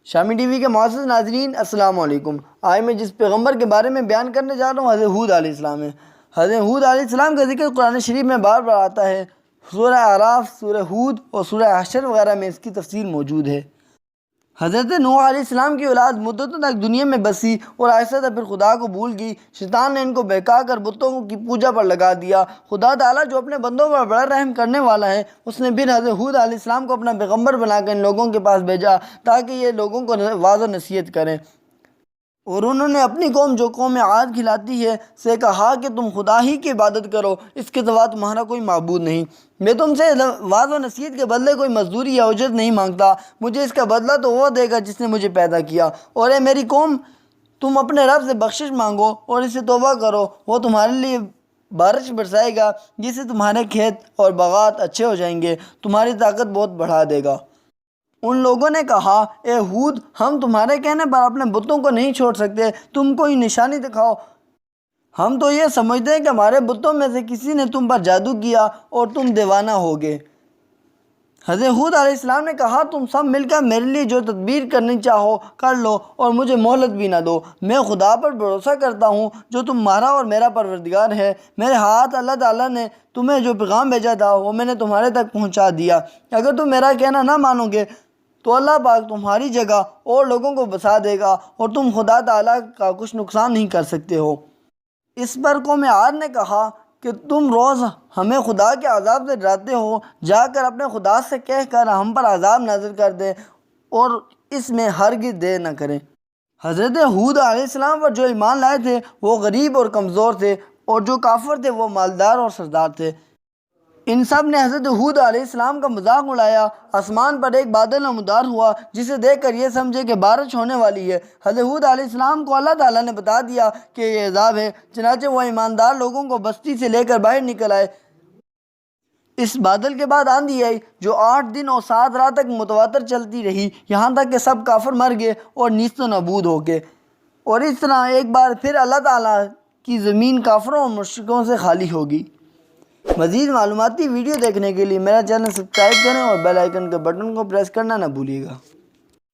شامی T V کے معزز ناظرین السلام علیکم۔ آج میں جس پیغمبر کے بارے میں بیان کرنے جا رہا ہوں حضرت ہود علیہ السلام ہے۔ حضرت ہود علیہ السلام کا ذکر قرآن شریف میں بار بار آتا ہے۔ سورہ اعراف، سورہ ہود اور سورہ حشر وغیرہ میں اس کی تفصیل موجود ہے۔ حضرت نوح علیہ السلام کی اولاد مدتوں تک دنیا میں بسی اور آہستہ پھر خدا کو بھول گئی۔ شیطان نے ان کو بہکا کر بتوں کی پوجا پر لگا دیا۔ خدا تعالیٰ جو اپنے بندوں پر بڑا رحم کرنے والا ہے، اس نے پھر حضرت ہود علیہ السلام کو اپنا پیغمبر بنا کر ان لوگوں کے پاس بھیجا تاکہ یہ لوگوں کو واعظ و نصیحت کریں۔ اور انہوں نے اپنی قوم جو قوم عاد کھلاتی ہے سے کہا کہ تم خدا ہی کی عبادت کرو، اس کے سوا تمہارا کوئی معبود نہیں۔ میں تم سے واعظ و نصیحت کے بدلے کوئی مزدوری یا اجرت نہیں مانگتا، مجھے اس کا بدلہ تو وہ دے گا جس نے مجھے پیدا کیا۔ اور اے میری قوم، تم اپنے رب سے بخشش مانگو اور اسے توبہ کرو، وہ تمہارے لیے بارش برسائے گا جس سے تمہارے کھیت اور باغات اچھے ہو جائیں گے، تمہاری طاقت بہت بڑھا دے گا۔ ان لوگوں نے کہا، اے ہود، ہم تمہارے کہنے پر اپنے بتوں کو نہیں چھوڑ سکتے، تم کوئی نشانی دکھاؤ۔ ہم تو یہ سمجھتے ہیں کہ ہمارے بتوں میں سے کسی نے تم پر جادو کیا اور تم دیوانہ ہوگے۔ حضرت ہود علیہ السلام نے کہا، تم سب مل کر میرے لیے جو تدبیر کرنی چاہو کر لو اور مجھے مہلت بھی نہ دو۔ میں خدا پر بھروسہ کرتا ہوں جو تمہارا اور میرا پروردگار ہے۔ میرے ہاتھ اللہ تعالیٰ نے تمہیں جو پیغام بھیجا تھا وہ میں نے تمہارے تک پہنچا دیا۔ اگر تم میرا کہنا نہ مانو گے تو اللہ پاک تمہاری جگہ اور لوگوں کو بسا دے گا اور تم خدا تعالیٰ کا کچھ نقصان نہیں کر سکتے ہو۔ اس پر قوم عاد نے کہا کہ تم روز ہمیں خدا کے عذاب سے ڈراتے ہو، جا کر اپنے خدا سے کہہ کر ہم پر عذاب نازل کر دے اور اس میں ہرگز دیر نہ کریں۔ حضرت ہود علیہ السلام پر جو ایمان لائے تھے وہ غریب اور کمزور تھے، اور جو کافر تھے وہ مالدار اور سردار تھے۔ ان سب نے حضرت ہود علیہ السلام کا مذاق اڑایا۔ آسمان پر ایک بادل نمودار ہوا جسے دیکھ کر یہ سمجھے کہ بارش ہونے والی ہے۔ حضرت ہود علیہ السلام کو اللہ تعالیٰ نے بتا دیا کہ یہ عذاب ہے، چنانچہ وہ ایماندار لوگوں کو بستی سے لے کر باہر نکل آئے۔ اس بادل کے بعد آندھی آئی جو 8 دن اور 7 رات تک متواتر چلتی رہی، یہاں تک کہ سب کافر مر گئے اور نیست و نابود ہو گئے۔ اور اس طرح ایک بار پھر اللہ تعالیٰ کی زمین کافروں اور مشرکوں سے خالی ہوگی۔ مزید معلوماتی ویڈیو دیکھنے کے لیے میرا چینل سبسکرائب کریں اور بیل آئیکن کے بٹن کو پریس کرنا نہ بھولیے گا۔